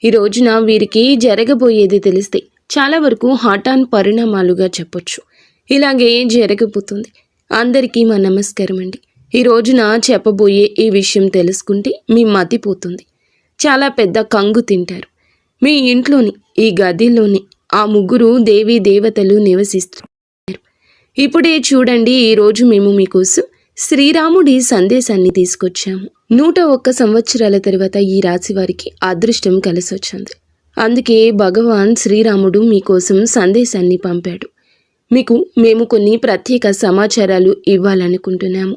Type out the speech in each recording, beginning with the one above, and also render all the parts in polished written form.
ఈ రోజున వీరికి జరగబోయేది తెలిస్తే చాలా వరకు హఠాన్ పరిణామాలుగా చెప్పొచ్చు. ఇలాగే జరగబోతుంది. అందరికీ మా నమస్కారం అండి. ఈ రోజున చెప్పబోయే ఈ విషయం తెలుసుకుంటే మీ మతిపోతుంది. చాలా పెద్ద కంగు తింటారు. మీ ఇంట్లోని ఈ గదిలోని ఆ ముగ్గురు దేవీ దేవతలు నివసిస్తున్నారు. ఇప్పుడే చూడండి, ఈరోజు మేము మీకోసం శ్రీరాముడి సందేశాన్ని తీసుకొచ్చాము. 101 సంవత్సరాల తర్వాత ఈ రాశి వారికి అదృష్టం కలిసొచ్చింది. అందుకే భగవాన్ శ్రీరాముడు మీకోసం సందేశాన్ని పంపాడు. మీకు మేము కొన్ని ప్రత్యేక సమాచారాలు ఇవ్వాలనుకుంటున్నాము.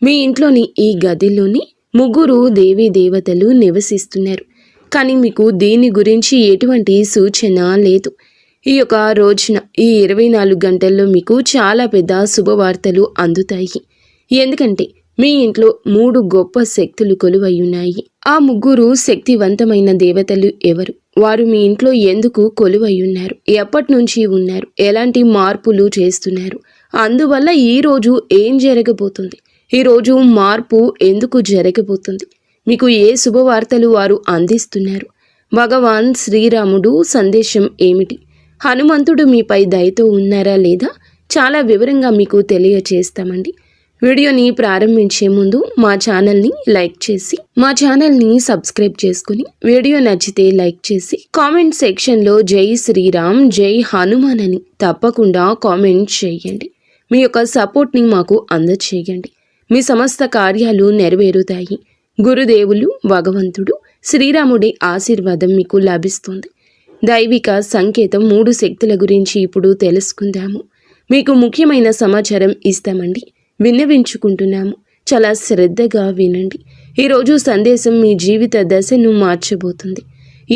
మీ ఇంట్లోని ఈ గదిలోని ముగ్గురు దేవీ దేవతలు నివసిస్తున్నారు. కానీ మీకు దీని గురించి ఎటువంటి సూచన లేదు. ఈ యొక్క రోజున ఈ 24 గంటల్లో మీకు చాలా పెద్ద శుభవార్తలు అందుతాయి. ఎందుకంటే మీ ఇంట్లో 3 గొప్ప శక్తులు కొలువై ఉన్నాయి. ఆ ముగ్గురు శక్తివంతమైన దేవతలు ఎవరు? వారు మీ ఇంట్లో ఎందుకు కొలువై ఉన్నారు? ఎప్పటి నుంచి ఉన్నారు? ఎలాంటి మార్పులు చేస్తున్నారు? అందువల్ల ఈరోజు ఏం జరగబోతుంది? ఈరోజు మార్పు ఎందుకు జరగబోతుంది? మీకు ఏ శుభవార్తలు వారు అందిస్తున్నారు? భగవాన్ శ్రీరాముడు సందేశం ఏమిటి? హనుమంతుడు మీపై దయతో ఉన్నారా లేదా? చాలా వివరంగా మీకు తెలియచేస్తామండి. వీడియోని ప్రారంభించే ముందు మా ఛానల్ని లైక్ చేసి మా ఛానల్ని సబ్స్క్రైబ్ చేసుకుని, వీడియో నచ్చితే లైక్ చేసి కామెంట్ సెక్షన్లో జై శ్రీరామ్, జై హనుమాన్ అని తప్పకుండా కామెంట్ చేయండి. మీ యొక్క సపోర్ట్ని మాకు అందచేయండి. మీ సమస్త కార్యాలు నెరవేరుతాయి. గురుదేవులు భగవంతుడు శ్రీరాముడి ఆశీర్వాదం మీకు లభిస్తుంది. దైవిక సంకేతం 3 శక్తుల గురించి ఇప్పుడు తెలుసుకుందాము. మీకు ముఖ్యమైన సమాచారం ఇస్తామండి, విన్నవించుకుంటున్నాము. చాలా శ్రద్ధగా వినండి. ఈరోజు సందేశం మీ జీవిత దశను మార్చబోతుంది.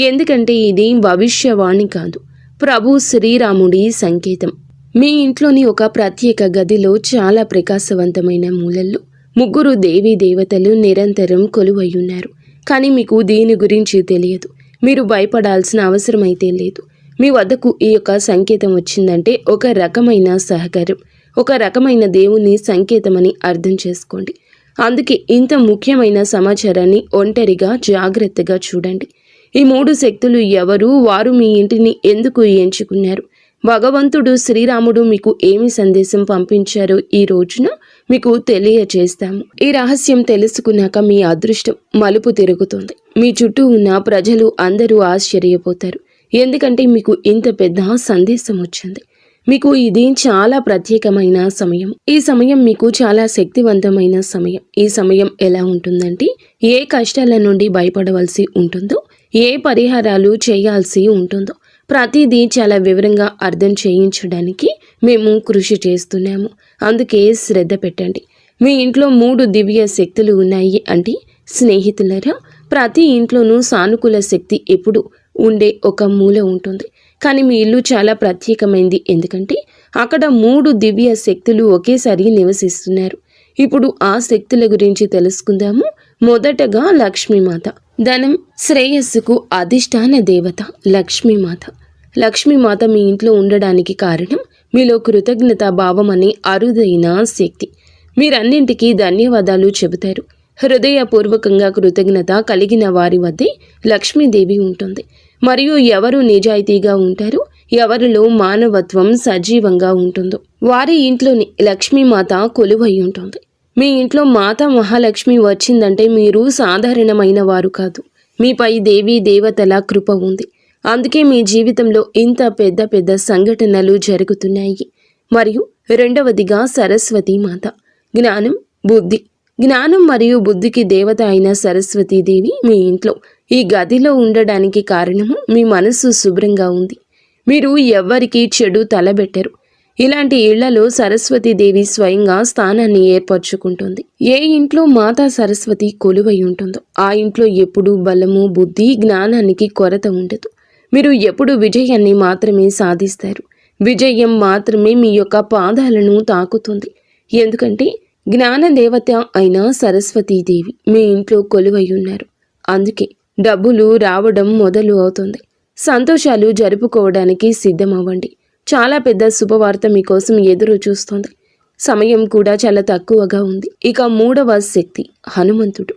ఎందుకంటే ఇది భవిష్యవాణి కాదు, ప్రభు శ్రీరాముడి సంకేతం. మీ ఇంట్లోని ఒక ప్రత్యేక గదిలో చాలా ప్రకాశవంతమైన మూలల్లో ముగ్గురు దేవీ దేవతలు నిరంతరం కొలువై ఉన్నారు. కానీ మీకు దీని గురించి తెలియదు. మీరు భయపడాల్సిన అవసరం అయితే లేదు. మీ వద్దకు ఈ యొక్క సంకేతం వచ్చిందంటే ఒక రకమైన సహకారం, ఒక రకమైన దేవుని సంకేతమని అర్థం చేసుకోండి. అందుకే ఇంత ముఖ్యమైన సమాచారాన్ని ఒంటరిగా జాగ్రత్తగా చూడండి. ఈ 3 శక్తులు ఎవరు? వారు మీ ఇంటిని ఎందుకు ఎంచుకున్నారు? భగవంతుడు శ్రీరాముడు మీకు ఏమి సందేశం పంపించారో ఈ రోజున మీకు తెలియచేస్తాము. ఈ రహస్యం తెలుసుకున్నాక మీ అదృష్టం మలుపు తిరుగుతుంది. మీ చుట్టూ ఉన్న ప్రజలు అందరూ ఆశ్చర్యపోతారు. ఎందుకంటే మీకు ఇంత పెద్ద సందేశం వచ్చింది. మీకు ఇది చాలా ప్రత్యేకమైన సమయం. ఈ సమయం మీకు చాలా శక్తివంతమైన సమయం. ఈ సమయం ఎలా ఉంటుందంటే, ఏ కష్టాల నుండి భయపడవలసి ఉంటుందో, ఏ పరిహారాలు చేయాల్సి ఉంటుందో ప్రతిదీ చాలా వివరంగా అర్థం చేయించడానికి మేము కృషి చేస్తున్నాము. అందుకే శ్రద్ధ పెట్టండి. మీ ఇంట్లో 3 దివ్య శక్తులు ఉన్నాయి అంటే స్నేహితులరా, ప్రతి ఇంట్లోనూ సానుకూల శక్తి ఎప్పుడు ఉండే ఒక మూల ఉంటుంది. కానీ మీ ఇల్లు చాలా ప్రత్యేకమైంది. ఎందుకంటే అక్కడ 3 దివ్య శక్తులు ఒకేసారి నివసిస్తున్నారు. ఇప్పుడు ఆ శక్తుల గురించి తెలుసుకుందాము. మొదటగా లక్ష్మీమాత. ధనం శ్రేయస్సుకు అధిష్టాన దేవత లక్ష్మీమాత. లక్ష్మీమాత మీ ఇంట్లో ఉండడానికి కారణం మీలో కృతజ్ఞత భావం అనే అరుదైన శక్తి. మీరన్నింటికీ ధన్యవాదాలు చెబుతారు. హృదయపూర్వకంగా కృతజ్ఞత కలిగిన వారి వద్దే లక్ష్మీదేవి ఉంటుంది. మరియు ఎవరు నిజాయితీగా ఉంటారో, ఎవరిలో మానవత్వం సజీవంగా ఉంటుందో వారి ఇంట్లోని లక్ష్మీమాత కొలువై ఉంటుంది. మీ ఇంట్లో మాతా మహాలక్ష్మి వచ్చిందంటే మీరు సాధారణమైన వారు కాదు. మీపై దేవీ దేవతల కృప ఉంది. అందుకే మీ జీవితంలో ఇంత పెద్ద పెద్ద సంఘటనలు జరుగుతున్నాయి. మరియు రెండవదిగా సరస్వతి మాత. జ్ఞానం, బుద్ధి. జ్ఞానం మరియు బుద్ధికి దేవత అయిన సరస్వతీదేవి మీ ఇంట్లో ఈ గదిలో ఉండడానికి కారణము మీ మనస్సు శుభ్రంగా ఉంది. మీరు ఎవ్వరికీ చెడు తలబెట్టరు. ఇలాంటి ఇళ్లలో సరస్వతీదేవి స్వయంగా స్థానాన్ని ఏర్పరచుకుంటుంది. ఏ ఇంట్లో మాతా సరస్వతి కొలువై ఉంటుందో ఆ ఇంట్లో ఎప్పుడూ బలము, బుద్ధి, జ్ఞానానికి కొరత ఉండదు. మీరు ఎప్పుడు విజయాన్ని మాత్రమే సాధిస్తారు. విజయం మాత్రమే మీ యొక్క పాదాలను తాకుతుంది. ఎందుకంటే జ్ఞానదేవత అయిన సరస్వతీదేవి మీ ఇంట్లో కొలువై ఉన్నారు. అందుకే డబ్బులు రావడం మొదలు అవుతుంది. సంతోషాలు జరుపుకోవడానికి సిద్ధమవ్వండి. చాలా పెద్ద శుభవార్త మీకోసం ఎదురు చూస్తోంది. సమయం కూడా చాలా తక్కువగా ఉంది. ఇక 3వ శక్తి హనుమంతుడు.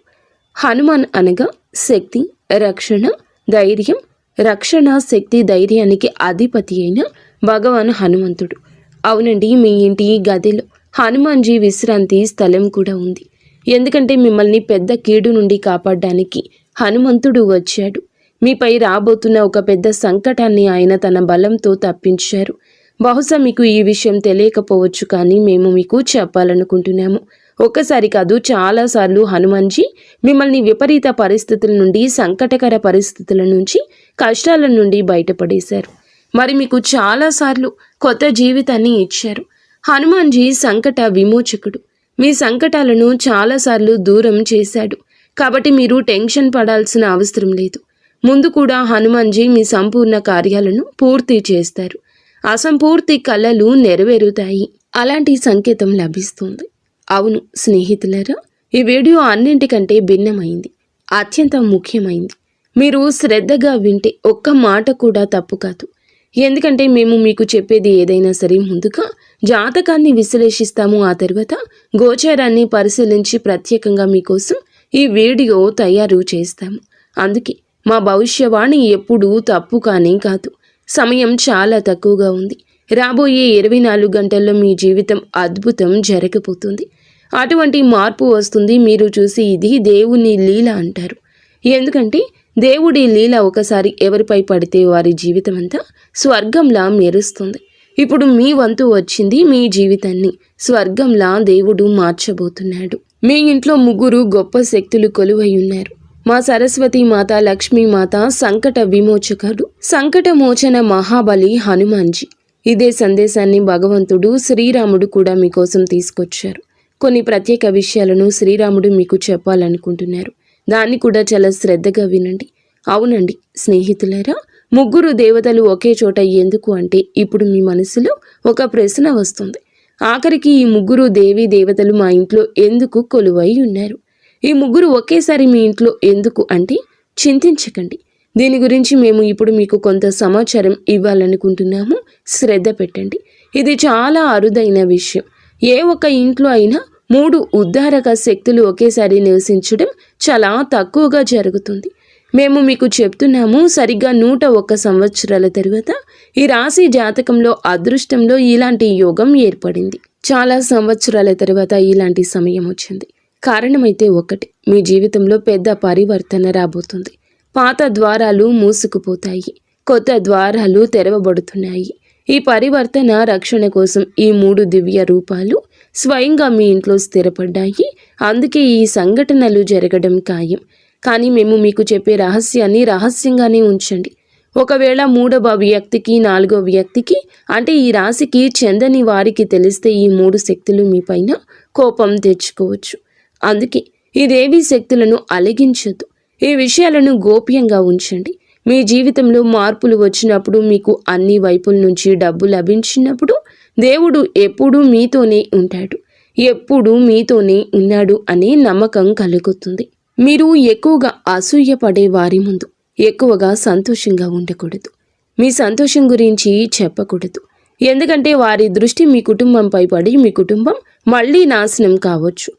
హనుమాన్ అనగా శక్తి, రక్షణ, ధైర్యం, రక్షణ శక్తి ధైర్యానికి అధిపతి అయిన భగవాన్ హనుమంతుడు. అవునండి, మీ ఇంటి గదిలో హనుమాన్జీ విశ్రాంతి స్థలం కూడా ఉంది. ఎందుకంటే మిమ్మల్ని పెద్ద కీడు నుండి కాపాడడానికి హనుమంతుడు వచ్చాడు. మీపై రాబోతున్న ఒక పెద్ద సంకటాన్ని ఆయన తన బలంతో తప్పించారు. బహుశా మీకు ఈ విషయం తెలియకపోవచ్చు, కానీ మేము మీకు చెప్పాలనుకుంటున్నాము. ఒక్కసారి కాదు, చాలాసార్లు హనుమాన్జీ మిమ్మల్ని విపరీత పరిస్థితుల నుండి, సంకటకర పరిస్థితుల నుంచి, కష్టాల నుండి బయటపడేశారు. మరి మీకు చాలాసార్లు కొత్త జీవితాన్ని ఇచ్చారు. హనుమాన్జీ సంకట విమోచకుడు. మీ సంకటాలను చాలాసార్లు దూరం చేశాడు. కాబట్టి మీరు టెన్షన్ పడాల్సిన అవసరం లేదు. ముందు కూడా హనుమాన్జీ మీ సంపూర్ణ కార్యాలను పూర్తి చేస్తారు. అసంపూర్తి కలలు నెరవేరుతాయి. అలాంటి సంకేతం లభిస్తుంది. అవును స్నేహితులారా, ఈ వీడియో అన్నింటికంటే భిన్నమైంది, అత్యంత ముఖ్యమైంది. మీరు శ్రద్ధగా వింటే ఒక్క మాట కూడా తప్పు కాదు. ఎందుకంటే మేము మీకు చెప్పేది ఏదైనా సరే ముందుగా జాతకాన్ని విశ్లేషిస్తాము. ఆ తర్వాత గోచారాన్ని పరిశీలించి ప్రత్యేకంగా మీకోసం ఈ వీడియో తయారు చేస్తాము. అందుకే మా భవిష్యవాణి ఎప్పుడూ తప్పు కానీ కాదు. సమయం చాలా తక్కువగా ఉంది. రాబోయే 24 గంటల్లో మీ జీవితం అద్భుతం జరగబోతుంది. అటువంటి మార్పు వస్తుంది. మీరు చూసి ఇది దేవుని లీల అంటారు. ఎందుకంటే దేవుడి లీల ఒకసారి ఎవరిపై పడితే వారి జీవితం అంతా స్వర్గంలా మెరుస్తుంది. ఇప్పుడు మీ వంతు వచ్చింది. మీ జీవితాన్ని స్వర్గంలా దేవుడు మార్చబోతున్నాడు. మీ ఇంట్లో 3 గొప్ప శక్తులు కొలువై ఉన్నారు. మా సరస్వతి మాత, లక్ష్మీ మాత, సంకట విమోచకుడు, సంకట మోచన మహాబలి హనుమాన్జీ. ఇదే సందేశాన్ని భగవంతుడు శ్రీరాముడు కూడా మీకోసం తీసుకొచ్చారు. కొన్ని ప్రత్యేక విషయాలను శ్రీరాముడు మీకు చెప్పాలనుకుంటున్నారు. దాన్ని కూడా చాలా శ్రద్ధగా వినండి. అవునండి స్నేహితులారా, 3 దేవతలు ఒకే చోట ఎందుకు అంటే ఇప్పుడు మీ మనసులో ఒక ప్రశ్న వస్తుంది. ఆఖరికి ఈ 3 దేవీ దేవతలు మా ఇంట్లో ఎందుకు కొలువై ఉన్నారు? ఈ 3 ఒకేసారి మీ ఇంట్లో ఎందుకు అంటే చింతించకండి. దీని గురించి మేము ఇప్పుడు మీకు కొంత సమాచారం ఇవ్వాలనుకుంటున్నాము. శ్రద్ధ పెట్టండి. ఇది చాలా అరుదైన విషయం. ఏ ఒక్క ఇంట్లో అయినా 3 ఉద్ధారక శక్తులు ఒకేసారి నివసించడం చాలా తక్కువగా జరుగుతుంది. మేము మీకు చెప్తున్నాము, సరిగ్గా 101 సంవత్సరాల తరువాత ఈ రాశి జాతకంలో అదృష్టంలో ఇలాంటి యోగం ఏర్పడింది. చాలా సంవత్సరాల తర్వాత ఇలాంటి సమయం వచ్చింది. కారణమైతే ఒకటి, మీ జీవితంలో పెద్ద పరివర్తన రాబోతుంది. పాత ద్వారాలు మూసుకుపోతాయి, కొత్త ద్వారాలు తెరవబడుతున్నాయి. ఈ పరివర్తన రక్షణ కోసం ఈ 3 దివ్య రూపాలు స్వయంగా మీ ఇంట్లో స్థిరపడ్డాయి. అందుకే ఈ సంఘటనలు జరగడం ఖాయం. కానీ మేము మీకు చెప్పే రహస్యాన్ని రహస్యంగానే ఉంచండి. ఒకవేళ 3వ వ్యక్తికి, 4వ వ్యక్తికి అంటే ఈ రాశికి చెందని వారికి తెలిస్తే ఈ 3 శక్తులు మీ పైన కోపం తెచ్చుకోవచ్చు. అందుకే ఈ దేవీ శక్తులను అలిగించొద్దు. ఈ విషయాలను గోప్యంగా ఉంచండి. మీ జీవితంలో మార్పులు వచ్చినప్పుడు, మీకు అన్ని వైపుల నుంచి డబ్బు లభించినప్పుడు దేవుడు ఎప్పుడూ మీతోనే ఉంటాడు, ఎప్పుడూ మీతోనే ఉన్నాడు అనే నమ్మకం కలుగుతుంది. మీరు ఎక్కువగా అసూయపడే వారి ముందు ఎక్కువగా సంతోషంగా ఉండకూడదు. మీ సంతోషం గురించి చెప్పకూడదు. ఎందుకంటే వారి దృష్టి మీ కుటుంబంపై పడి మీ కుటుంబం మళ్ళీ నాశనం కావచ్చు.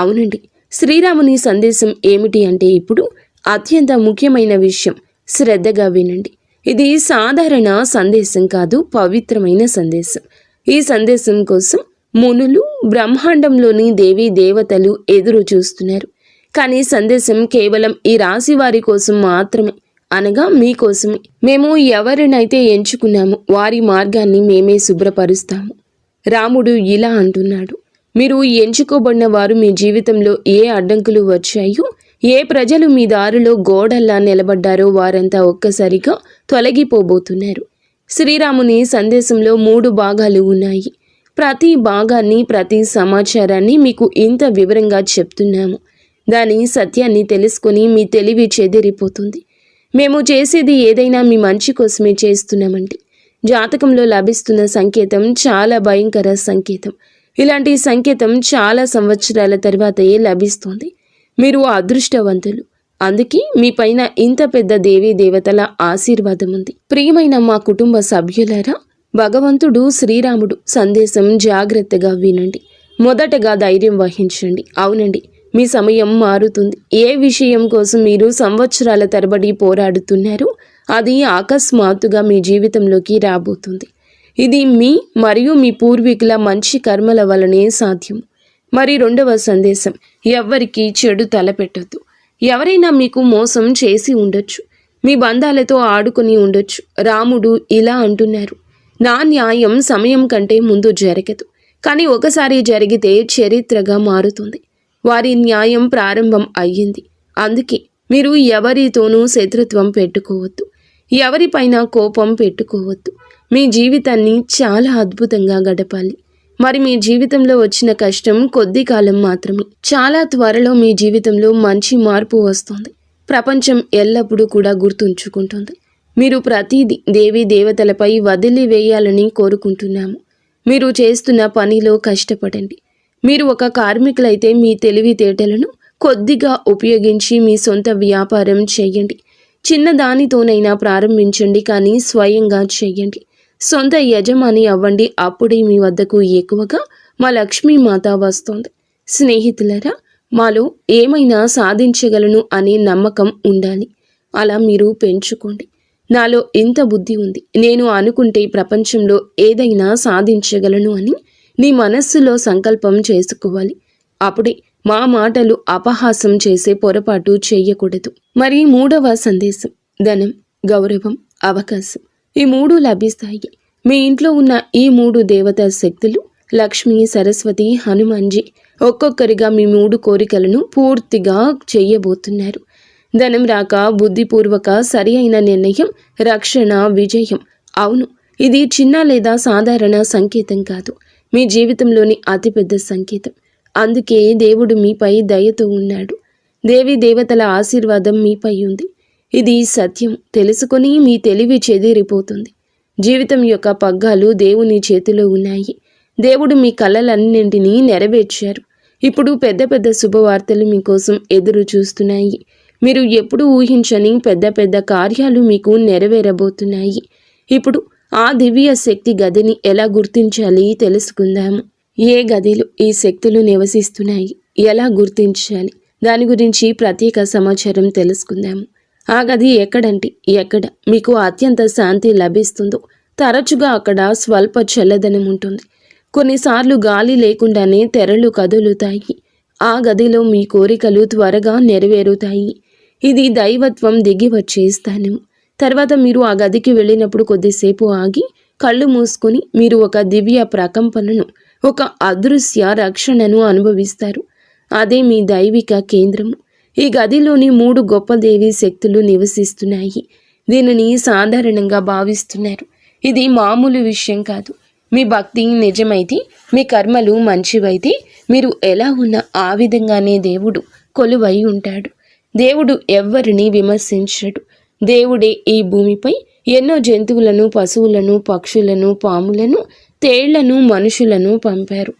అవునండి, శ్రీరాముని సందేశం ఏమిటి అంటే ఇప్పుడు అత్యంత ముఖ్యమైన విషయం. శ్రద్ధగా వినండి. ఇది సాధారణ సందేశం కాదు, పవిత్రమైన సందేశం. ఈ సందేశం కోసం మునులు, బ్రహ్మాండంలోని దేవీ దేవతలు ఎదురు చూస్తున్నారు. కానీ సందేశం కేవలం ఈ రాశి వారి కోసం మాత్రమే, అనగా మీకోసమే. మేము ఎవరినైతే ఎంచుకున్నామో వారి మార్గాన్ని మేమే శుభ్రపరుస్తాము. రాముడు ఇలా అంటున్నాడు, మీరు ఎంచుకోబడిన వారు మీ జీవితంలో ఏ అడ్డంకులు వచ్చాయో, ఏ ప్రజలు మీ దారిలో గోడల్లా నిలబడ్డారో వారంతా ఒక్కసారిగా తొలగిపోబోతున్నారు. శ్రీరాముని సందేశంలో 3 భాగాలు ఉన్నాయి. ప్రతి భాగాన్ని, ప్రతి సమాచారాన్ని మీకు ఇంత వివరంగా చెప్తున్నాము. దాని సత్యాన్ని తెలుసుకొని మీ తెలివి చెదిరిపోతుంది. మేము చేసేది ఏదైనా మీ మంచి కోసమే చేస్తున్నామండి. జాతకంలో లభిస్తున్న సంకేతం చాలా భయంకర సంకేతం. ఇలాంటి సంకేతం చాలా సంవత్సరాల తర్వాతే లభిస్తుంది. మీరు అదృష్టవంతులు. అందుకే మీ పైన ఇంత పెద్ద దేవీ దేవతల ఆశీర్వాదం ఉంది. ప్రియమైన మా కుటుంబ సభ్యులారా, భగవంతుడు శ్రీరాముడు సందేశం జాగ్రత్తగా వినండి. మొదటగా ధైర్యం వహించండి. అవునండి, మీ సమయం మారుతుంది. ఏ విషయం కోసం మీరు సంవత్సరాల తరబడి పోరాడుతున్నారో అది అకస్మాత్తుగా మీ జీవితంలోకి రాబోతుంది. ఇది మీ మరియు మీ పూర్వీకుల మంచి కర్మల వలనే సాధ్యం. మరి రెండవ సందేశం, ఎవ్వరికీ చెడు తలపెట్టొద్దు. ఎవరైనా మీకు మోసం చేసి ఉండొచ్చు, మీ బంధాలతో ఆడుకొని ఉండొచ్చు. రాముడు ఇలా అంటున్నారు, నా న్యాయం సమయం కంటే ముందు జరగదు, కానీ ఒకసారి జరిగితే చరిత్రగా మారుతుంది. వారి న్యాయం ప్రారంభం అయ్యింది. అందుకే మీరు ఎవరితోనూ శత్రుత్వం పెట్టుకోవద్దు, ఎవరిపైన కోపం పెట్టుకోవద్దు. మీ జీవితాన్ని చాలా అద్భుతంగా గడపాలి. మరి మీ జీవితంలో వచ్చిన కష్టం కొద్ది కాలం మాత్రమే. చాలా త్వరలో మీ జీవితంలో మంచి మార్పు వస్తుంది. ప్రపంచం ఎల్లప్పుడూ కూడా గుర్తుంచుకుంటుంది. మీరు ప్రతిదీ దేవీ దేవతలపై వదిలివేయాలని కోరుకుంటున్నాము. మీరు చేస్తున్న పనిలో కష్టపడండి. మీరు ఒక కార్మికులైతే మీ తెలివితేటలను కొద్దిగా ఉపయోగించి మీ సొంత వ్యాపారం చేయండి. చిన్న దానితోనైనా ప్రారంభించండి, కానీ స్వయంగా చేయండి. సొంత యజమాని అవ్వండి. అప్పుడే మీ వద్దకు ఎక్కువగా మా లక్ష్మీమాత వస్తుంది. స్నేహితులరా, మాలో ఏమైనా సాధించగలను అనే నమ్మకం ఉండాలి. అలా మీరు పెంచుకోండి. నాలో ఇంత బుద్ధి ఉంది, నేను అనుకుంటే ప్రపంచంలో ఏదైనా సాధించగలను అని నీ మనస్సులో సంకల్పం చేసుకోవాలి. అప్పుడే మా మాటలు అపహాసం చేసే పొరపాటు చేయకూడదు. మరి మూడవ సందేశం, ధనం, గౌరవం, అవకాశం ఈ మూడు లభిస్తాయి. మీ ఇంట్లో ఉన్న ఈ మూడు దేవతా శక్తులు లక్ష్మి, సరస్వతి, హనుమాన్జీ ఒక్కొక్కరిగా మీ మూడు కోరికలను పూర్తిగా చేయబోతున్నారు. ధనం రాక బుద్ధిపూర్వక సరి అయిన నిర్ణయం, రక్షణ, విజయం. అవును, ఇది చిన్న లేదా సాధారణ సంకేతం కాదు, మీ జీవితంలోని అతిపెద్ద సంకేతం. అందుకే దేవుడు మీపై దయతో ఉన్నాడు. దేవి దేవతల ఆశీర్వాదం మీపై ఉంది. ఇది సత్యం తెలుసుకొని మీ తెలివి చెదిరిపోతుంది. జీవితం యొక్క పగ్గాలు దేవుని చేతిలో ఉన్నాయి. దేవుడు మీ కలలన్నింటినీ నెరవేర్చారు. ఇప్పుడు పెద్ద పెద్ద శుభవార్తలు మీకోసం ఎదురు చూస్తున్నాయి. మీరు ఎప్పుడు ఊహించని పెద్ద పెద్ద కార్యాలు మీకు నెరవేరబోతున్నాయి. ఇప్పుడు ఆ దివ్య శక్తి గదిని ఎలా గుర్తించాలి తెలుసుకుందాము. ఏ గదిలో ఈ శక్తులు నివసిస్తున్నాయి, ఎలా గుర్తించాలి, దాని గురించి ప్రత్యేక సమాచారం తెలుసుకుందాము. ఆ గది ఎక్కడంటే ఎక్కడ మీకు అత్యంత శాంతి లభిస్తుందో తరచుగా అక్కడ స్వల్ప చల్లదనం ఉంటుంది. కొన్నిసార్లు గాలి లేకుండానే తెరలు కదులుతాయి. ఆ గదిలో మీ కోరికలు త్వరగా నెరవేరుతాయి. ఇది దైవత్వం దిగి వచ్చే స్థానం. తర్వాత మీరు ఆ గదికి వెళ్ళినప్పుడు కొద్దిసేపు ఆగి కళ్ళు మూసుకొని మీరు ఒక దివ్య ప్రకంపనను, ఒక అదృశ్య రక్షణను అనుభవిస్తారు. అదే మీ దైవిక కేంద్రము. ఈ గదిలోని మూడు గొప్ప దేవీ శక్తులు నివసిస్తున్నాయి. దీనిని సాధారణంగా భావిస్తున్నారు. ఇది మామూలు విషయం కాదు. మీ భక్తి నిజమైతే, మీ కర్మలు మంచివైతే, మీరు ఎలా ఉన్నా ఆ విధంగానే దేవుడు కొలువై ఉంటాడు. దేవుడు ఎవ్వరిని విమర్శించడు. దేవుడే ఈ భూమిపై ఎన్నో జంతువులను, పశువులను, పక్షులను, పాములను, తేళ్లను, మనుషులను పంపారు.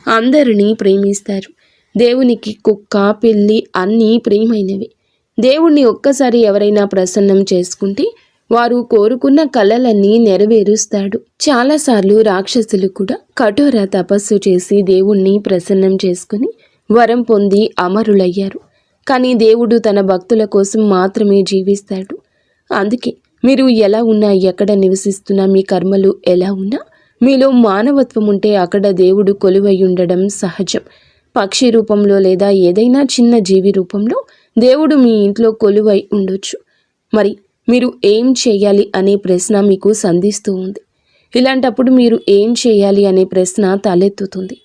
అందరినీ ప్రేమిస్తారు. దేవునికి కుక్క, పిల్లి అన్నీ ప్రియమైనవి. దేవుణ్ణి ఒక్కసారి ఎవరైనా ప్రసన్నం చేసుకుంటే వారు కోరుకున్న కలలన్నీ నెరవేరుస్తాడు. చాలాసార్లు రాక్షసులు కూడా కఠోర తపస్సు చేసి దేవుణ్ణి ప్రసన్నం చేసుకుని వరం పొంది అమరులయ్యారు. కానీ దేవుడు తన భక్తుల కోసం మాత్రమే జీవిస్తాడు. అందుకే మీరు ఎలా ఉన్నా, ఎక్కడ నివసిస్తున్నా, మీ కర్మలు ఎలా ఉన్నా, మీలో మానవత్వం ఉంటే అక్కడ దేవుడు కొలువై ఉండడం సహజం. పక్షి రూపంలో లేదా ఏదైనా చిన్న జీవి రూపంలో దేవుడు మీ ఇంట్లో కొలువై ఉండొచ్చు. మరి మీరు ఏం చేయాలి అనే ప్రశ్న మీకు సంధిస్తూ ఉంది. ఇలాంటప్పుడు మీరు ఏం చేయాలి అనే ప్రశ్న తలెత్తుతుంది.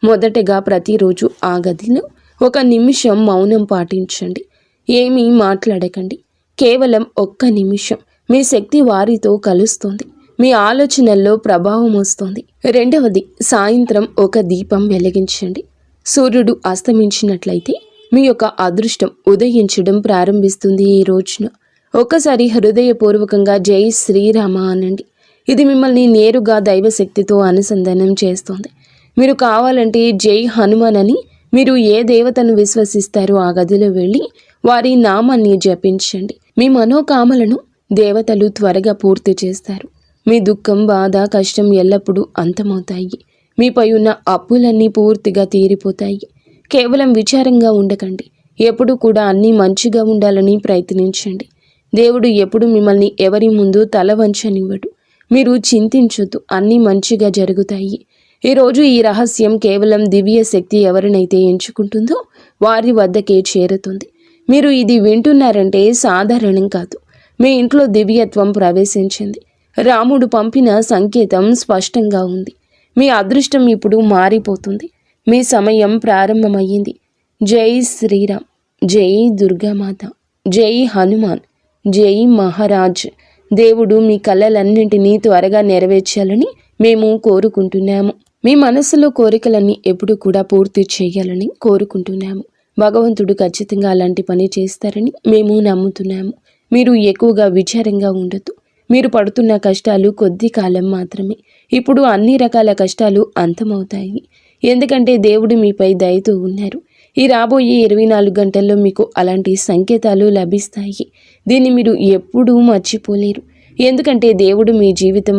మొదటగా ప్రతిరోజు ఆ గదిలో 1 నిమిషం మౌనం పాటించండి. ఏమీ మాట్లాడకండి. కేవలం 1 నిమిషం. మీ శక్తి వారితో కలుస్తుంది. మీ ఆలోచనల్లో ప్రభావం వస్తుంది. రెండవది, సాయంత్రం 1 దీపం వెలిగించండి. సూర్యుడు అస్తమించినట్లయితే మీ యొక్క అదృష్టం ఉదయించడం ప్రారంభిస్తుంది. ఈ రోజున ఒక్కసారి హృదయపూర్వకంగా జై శ్రీరామ అనండి. ఇది మిమ్మల్ని నేరుగా దైవశక్తితో అనుసంధానం చేస్తుంది. మీరు కావాలంటే జై హనుమాన్ అని, మీరు ఏ దేవతను విశ్వసిస్తారో ఆ గదిలో వెళ్ళి వారి నామాన్ని జపించండి. మీ మనోకామలను దేవతలు త్వరగా పూర్తి చేస్తారు. మీ దుఃఖం, బాధ, కష్టం ఎల్లప్పుడూ అంతమవుతాయి. మీపై ఉన్న అప్పులన్నీ పూర్తిగా తీరిపోతాయి. కేవలం విచారంగా ఉండకండి. ఎప్పుడు కూడా అన్నీ మంచిగా ఉండాలని ప్రయత్నించండి. దేవుడు ఎప్పుడు మిమ్మల్ని ఎవరి ముందు తల వంచనివ్వడు. మీరు చింతించొద్దు, అన్నీ మంచిగా జరుగుతాయి. ఈరోజు ఈ రహస్యం కేవలం దివ్య శక్తి ఎవరినైతే ఎంచుకుంటుందో వారి వద్దకే చేరుతుంది. మీరు ఇది వింటున్నారంటే సాధారణం కాదు. మీ ఇంట్లో దివ్యత్వం ప్రవేశించింది. రాముడు పంపిన సంకేతం స్పష్టంగా ఉంది. మీ అదృష్టం ఇప్పుడు మారిపోతుంది. మీ సమయం ప్రారంభమయ్యింది. జై శ్రీరామ్, జై దుర్గామాత, జై హనుమాన్, జై మహారాజ్. దేవుడు మీ కలలన్నింటినీ త్వరగా నెరవేర్చాలని మేము కోరుకుంటున్నాము. మీ మనసులో కోరికలన్నీ ఎప్పుడు కూడా పూర్తి చేయాలని కోరుకుంటున్నాము. భగవంతుడు ఖచ్చితంగా అలాంటి పని చేస్తారని మేము నమ్ముతున్నాము. మీరు ఎక్కువగా విచారంగా ఉండొద్దు. మీరు పడుతున్న కష్టాలు కొద్ది కాలం మాత్రమే. ఇప్పుడు అన్ని రకాల కష్టాలు అంతమవుతాయి. ఎందుకంటే దేవుడు మీపై దయతో ఉన్నారు. ఈ రాబోయే 24 గంటల్లో మీకు అలాంటి సంకేతాలు లభిస్తాయి. దీన్ని మీరు ఎప్పుడూ మర్చిపోలేరు. ఎందుకంటే దేవుడు మీ జీవితం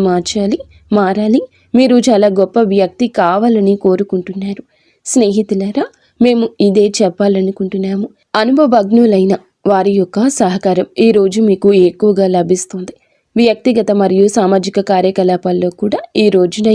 మారాలి. మీరు చాలా గొప్ప వ్యక్తి కావాలని కోరుకుంటున్నారు. స్నేహితులారా, మేము ఇదే చెప్పాలనుకుంటున్నాము. అనుభవజ్ఞులైన వారి యొక్క సహకారం ఈరోజు మీకు ఎక్కువగా లభిస్తుంది. వ్యక్తిగత మరియు సామాజిక కార్యకలాపాల్లో కూడా ఈ రోజున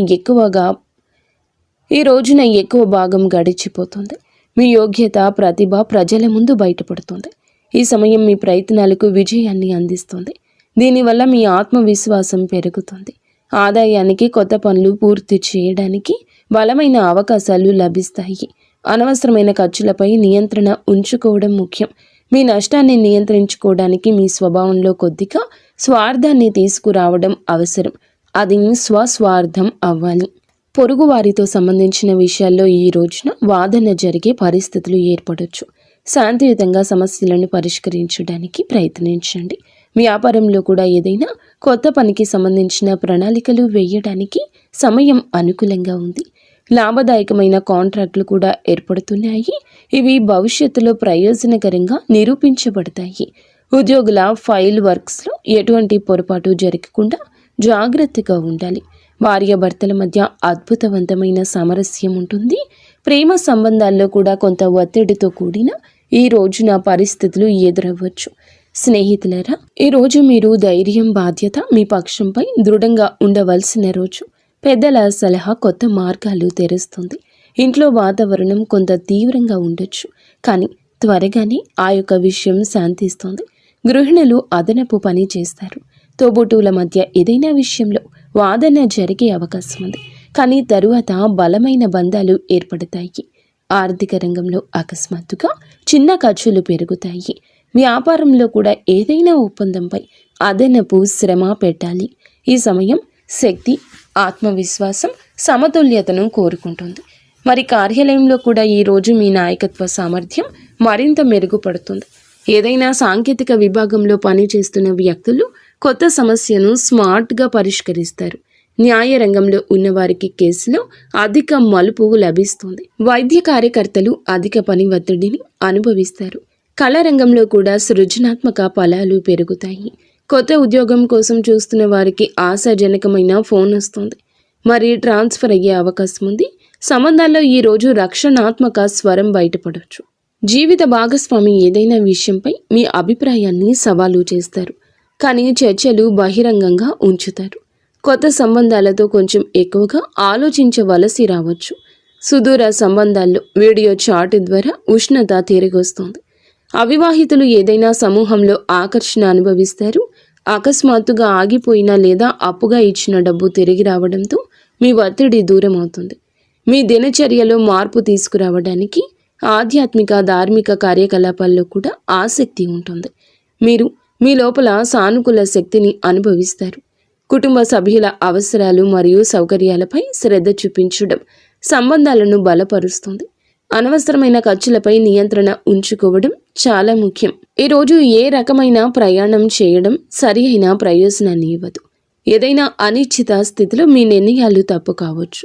ఎక్కువ భాగం గడిచిపోతుంది. మీ యోగ్యత, ప్రతిభ ప్రజల ముందు బయటపడుతుంది. ఈ సమయం మీ ప్రయత్నాలకు విజయాన్ని అందిస్తుంది. దీనివల్ల మీ ఆత్మవిశ్వాసం పెరుగుతుంది. ఆదాయానికి, కొత్త పనులు పూర్తి చేయడానికి బలమైన అవకాశాలు లభిస్తాయి. అనవసరమైన ఖర్చులపై నియంత్రణ ఉంచుకోవడం ముఖ్యం. మీ నష్టాన్ని నియంత్రించుకోవడానికి మీ స్వభావంలో కొద్దిగా స్వార్థాన్ని తీసుకురావడం అవసరం. అది స్వస్వార్థం అవ్వాలి. పొరుగు వారితో సంబంధించిన విషయాల్లో ఈ రోజున వాదన జరిగే పరిస్థితులు ఏర్పడవచ్చు. శాంతియుతంగా సమస్యలను పరిష్కరించడానికి ప్రయత్నించండి. వ్యాపారంలో కూడా ఏదైనా కొత్త పనికి సంబంధించిన ప్రణాళికలు వేయడానికి సమయం అనుకూలంగా ఉంది. లాభదాయకమైన కాంట్రాక్టులు కూడా ఏర్పడుతున్నాయి. ఇవి భవిష్యత్తులో ప్రయోజనకరంగా నిరూపించబడతాయి. ఉద్యోగుల ఫైల్ వర్క్స్లో ఎటువంటి పొరపాటు జరగకుండా జాగ్రత్తగా ఉండాలి. భార్యాభర్తల మధ్య అద్భుతవంతమైన సామరస్యం ఉంటుంది. ప్రేమ సంబంధాల్లో కూడా కొంత ఒత్తిడితో కూడిన ఈ రోజున పరిస్థితులు ఎదురవ్వచ్చు. స్నేహితులారా, ఈరోజు మీరు ధైర్యం, బాధ్యత మీ పక్షంపై దృఢంగా ఉండవలసిన రోజు. పెద్దల సలహా కొత్త మార్గాలు తెరుస్తుంది. ఇంట్లో వాతావరణం కొంత తీవ్రంగా ఉండొచ్చు, కానీ త్వరగానే ఆ యొక్క విషయం శాంతిస్తుంది. గృహిణులు అదనపు పని చేస్తారు. తోబుట్టువుల మధ్య ఏదైనా విషయంలో వాదన జరిగే అవకాశం ఉంది, కానీ తరువాత బలమైన బంధాలు ఏర్పడతాయి. ఆర్థిక రంగంలో అకస్మాత్తుగా చిన్న ఖర్చులు పెరుగుతాయి. వ్యాపారంలో కూడా ఏదైనా ఒప్పందంపై అదనపు శ్రమ పెట్టాలి. ఈ సమయం శక్తి, ఆత్మవిశ్వాసం, సమతుల్యతను కోరుకుంటుంది. మరి కార్యాలయంలో కూడా ఈరోజు మీ నాయకత్వ సామర్థ్యం మరింత మెరుగుపడుతుంది. ఏదైనా సాంకేతిక విభాగంలో పనిచేస్తున్న వ్యక్తులు కొత్త సమస్యను స్మార్ట్గా పరిష్కరిస్తారు. న్యాయ రంగంలో ఉన్నవారికి కేసులో అధిక మలుపు లభిస్తుంది. వైద్య కార్యకర్తలు అధిక పని ఒత్తిడిని అనుభవిస్తారు. కళా రంగంలో కూడా సృజనాత్మక ఫలాలు పెరుగుతాయి. కొత్త ఉద్యోగం కోసం చూస్తున్న వారికి ఆశాజనకమైన ఫోన్ వస్తుంది. మరి ట్రాన్స్ఫర్ అయ్యే అవకాశం ఉంది. సంబంధాల్లో ఈరోజు రక్షణాత్మక స్వరం బయటపడవచ్చు. జీవిత భాగస్వామి ఏదైనా విషయంపై మీ అభిప్రాయాన్ని సవాలు చేస్తారు, కానీ చర్చలు బహిరంగంగా ఉంచుతారు. కొత్త సంబంధాలతో కొంచెం ఎక్కువగా ఆలోచించవలసి రావచ్చు. సుదూర సంబంధాల్లో వీడియో చాట్ ద్వారా ఉష్ణత తిరిగొస్తుంది. అవివాహితులు ఏదైనా సమూహంలో ఆకర్షణ అనుభవిస్తారు. అకస్మాత్తుగా ఆగిపోయిన లేదా అప్పుగా ఇచ్చిన డబ్బు తిరిగి రావడంతో మీ ఒత్తిడి దూరం అవుతుంది. మీ దినచర్యలో మార్పు తీసుకురావడానికి ఆధ్యాత్మిక, ధార్మిక కార్యకలాపాల్లో కూడా ఆసక్తి ఉంటుంది. మీరు మీ లోపల సానుకూల శక్తిని అనుభవిస్తారు. కుటుంబ సభ్యుల అవసరాలు మరియు సౌకర్యాలపై శ్రద్ధ చూపించడం సంబంధాలను బలపరుస్తుంది. అనవసరమైన ఖర్చులపై నియంత్రణ ఉంచుకోవడం చాలా ముఖ్యం. ఈరోజు ఏ రకమైన ప్రయాణం చేయడం సరి అయిన ప్రయోజనాన్ని ఇవ్వదు. ఏదైనా అనిశ్చిత స్థితిలో మీ నిర్ణయాలు తప్పు కావచ్చు.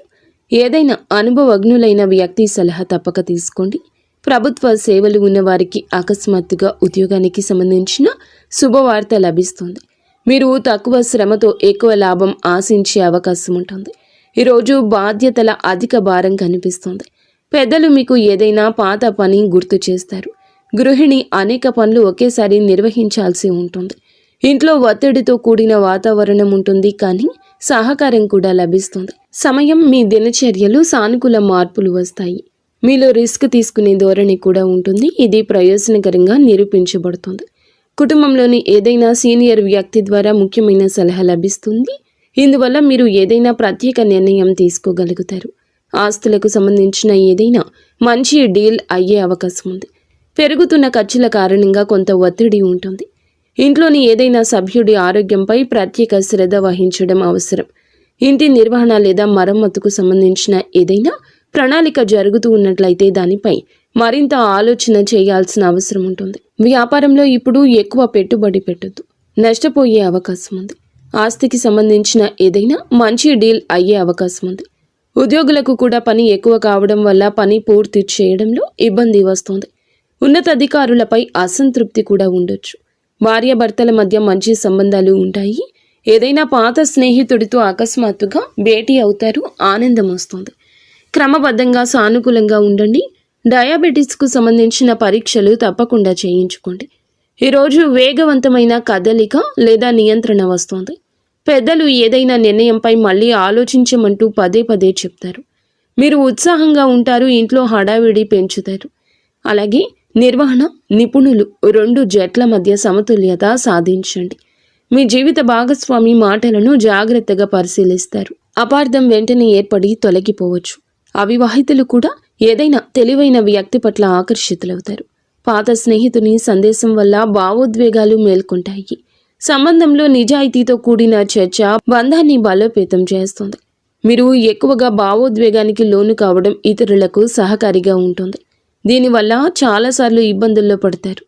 ఏదైనా అనుభవజ్ఞులైన వ్యక్తి సలహా తప్పక తీసుకోండి. ప్రభుత్వ సేవలు ఉన్నవారికి అకస్మాత్తుగా ఉద్యోగానికి సంబంధించిన శుభవార్త లభిస్తుంది. మీరు తక్కువ శ్రమతో ఎక్కువ లాభం ఆశించే అవకాశం ఉంటుంది. ఈరోజు బాధ్యతల అధిక భారం కనిపిస్తుంది. పెద్దలు మీకు ఏదైనా పాత పని గుర్తు చేస్తారు. గృహిణి అనేక పనులు ఒకేసారి నిర్వహించాల్సి ఉంటుంది. ఇంట్లో ఒత్తిడితో కూడిన వాతావరణం ఉంటుంది, కానీ సహకారం కూడా లభిస్తుంది. సమయం మీ దినచర్యలు సానుకూల మార్పులు వస్తాయి. మీలో రిస్క్ తీసుకునే ధోరణి కూడా ఉంటుంది. ఇది ప్రయోజనకరంగా నిరూపించబడుతుంది. కుటుంబంలోని ఏదైనా సీనియర్ వ్యక్తి ద్వారా ముఖ్యమైన సలహా లభిస్తుంది. ఇందువల్ల మీరు ఏదైనా ప్రత్యేక నిర్ణయం తీసుకోగలుగుతారు. ఆస్తులకు సంబంధించిన ఏదైనా మంచి డీల్ అయ్యే అవకాశం ఉంది. పెరుగుతున్న ఖర్చుల కారణంగా కొంత ఒత్తిడి ఉంటుంది. ఇంట్లోని ఏదైనా సభ్యుడి ఆరోగ్యంపై ప్రత్యేక శ్రద్ధ వహించడం అవసరం. ఇంటి నిర్వహణ లేదా మరమ్మతుకు సంబంధించిన ఏదైనా ప్రణాళిక జరుగుతూ ఉన్నట్లయితే దానిపై మరింత ఆలోచన చేయాల్సిన అవసరం ఉంటుంది. వ్యాపారంలో ఇప్పుడు ఎక్కువ పెట్టుబడి పెట్టొద్దు, నష్టపోయే అవకాశం ఉంది. ఆస్తికి సంబంధించిన ఏదైనా మంచి డీల్ అయ్యే అవకాశం ఉంది. ఉద్యోగులకు కూడా పని ఎక్కువ కావడం వల్ల పని పూర్తి చేయడంలో ఇబ్బంది వస్తుంది. ఉన్నతాధికారులపై అసంతృప్తి కూడా ఉండొచ్చు. భార్యాభర్తల మధ్య మంచి సంబంధాలు ఉంటాయి. ఏదైనా పాత స్నేహితుడితో అకస్మాత్తుగా భేటీ అవుతారు, ఆనందం వస్తుంది. క్రమబద్ధంగా సానుకూలంగా ఉండండి. డయాబెటీస్కు సంబంధించిన పరీక్షలు తప్పకుండా చేయించుకోండి. ఈరోజు వేగవంతమైన కదలిక లేదా నియంత్రణ వస్తుంది. పెద్దలు ఏదైనా నిర్ణయంపై మళ్ళీ ఆలోచించమంటూ పదే పదే చెప్తారు. మీరు ఉత్సాహంగా ఉంటారు, ఇంట్లో హడావిడి పెంచుతారు. అలాగే నిర్వహణ నిపుణులు 2 జట్ల మధ్య సమతుల్యత సాధించండి. మీ జీవిత భాగస్వామి మాటలను జాగ్రత్తగా పరిశీలిస్తారు. అపార్థం వెంటనే ఏర్పడి తొలగిపోవచ్చు. అవివాహితులు కూడా ఏదైనా తెలివైన వ్యక్తి పట్ల ఆకర్షితులవుతారు. పాత స్నేహితుని సందేశం వల్ల భావోద్వేగాలు మేల్కొంటాయి. సంబంధంలో నిజాయితీతో కూడిన చర్చ బంధాన్ని బలోపేతం చేస్తుంది. మీరు ఎక్కువగా భావోద్వేగానికి లోను కావడం ఇతరులకు సహకారిగా ఉంటుంది. దీనివల్ల చాలాసార్లు ఇబ్బందుల్లో పడతారు.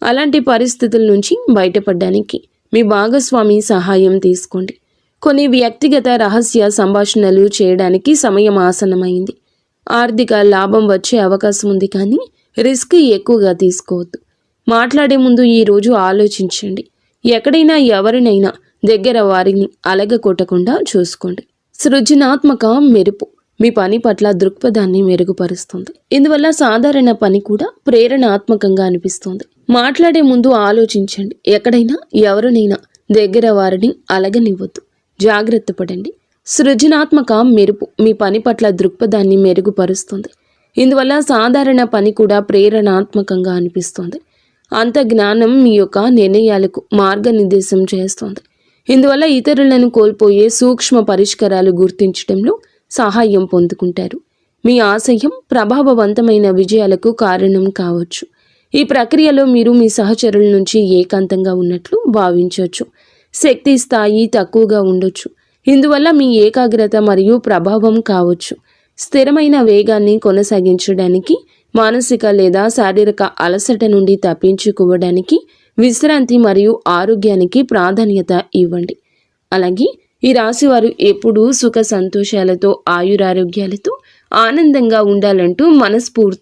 అలాంటి పరిస్థితుల నుంచి బయటపడడానికి మీ భాగస్వామి సహాయం తీసుకోండి. కొన్ని వ్యక్తిగత రహస్య సంభాషణలు చేయడానికి సమయం ఆసన్నమైంది. ఆర్థిక లాభం వచ్చే అవకాశం ఉంది, కానీ రిస్క్ ఎక్కువగా తీసుకోవద్దు. మాట్లాడే ముందు ఈరోజు ఆలోచించండి. ఎక్కడైనా ఎవరినైనా దగ్గర వారిని అలగకొట్టకుండా చూసుకోండి. సృజనాత్మక మెరుపు మీ పని పట్ల దృక్పథాన్ని మెరుగుపరుస్తుంది. ఇందువల్ల సాధారణ పని కూడా ప్రేరణాత్మకంగా అనిపిస్తుంది. మాట్లాడే ముందు ఆలోచించండి. ఎక్కడైనా ఎవరినైనా దగ్గర వారిని అలగనివ్వద్దు. జాగ్రత్త పడండి. సృజనాత్మక మెరుపు మీ పని పట్ల దృక్పథాన్ని మెరుగుపరుస్తుంది. ఇందువల్ల సాధారణ పని కూడా ప్రేరణాత్మకంగా అనిపిస్తుంది. అంత జ్ఞానం మీ యొక్క నిర్ణయాలకు మార్గనిర్దేశం చేస్తుంది. ఇందువల్ల ఇతరులను కోల్పోయే సూక్ష్మ పరిష్కారాలు గుర్తించడంలో సహాయం పొందుకుంటారు. మీ ఆశయం ప్రభావవంతమైన విజయాలకు కారణం కావచ్చు. ఈ ప్రక్రియలో మీరు మీ సహచరుల నుంచి ఏకాంతంగా ఉన్నట్లు భావించవచ్చు. శక్తి స్థాయి తక్కువగా ఉండొచ్చు. ఇందువల్ల మీ ఏకాగ్రత మరియు ప్రభావం కావచ్చు. స్థిరమైన వేగాన్ని కొనసాగించడానికి, మానసిక లేదా శారీరక అలసట నుండి తప్పించుకోవడానికి విశ్రాంతి మరియు ఆరోగ్యానికి ప్రాధాన్యత ఇవ్వండి. అలాగే ఈ రాశివారు ఎప్పుడూ సుఖ సంతోషాలతో ఆయురారోగ్యాలతో ఆనందంగా ఉండాలంటూ మనస్ఫూర్తి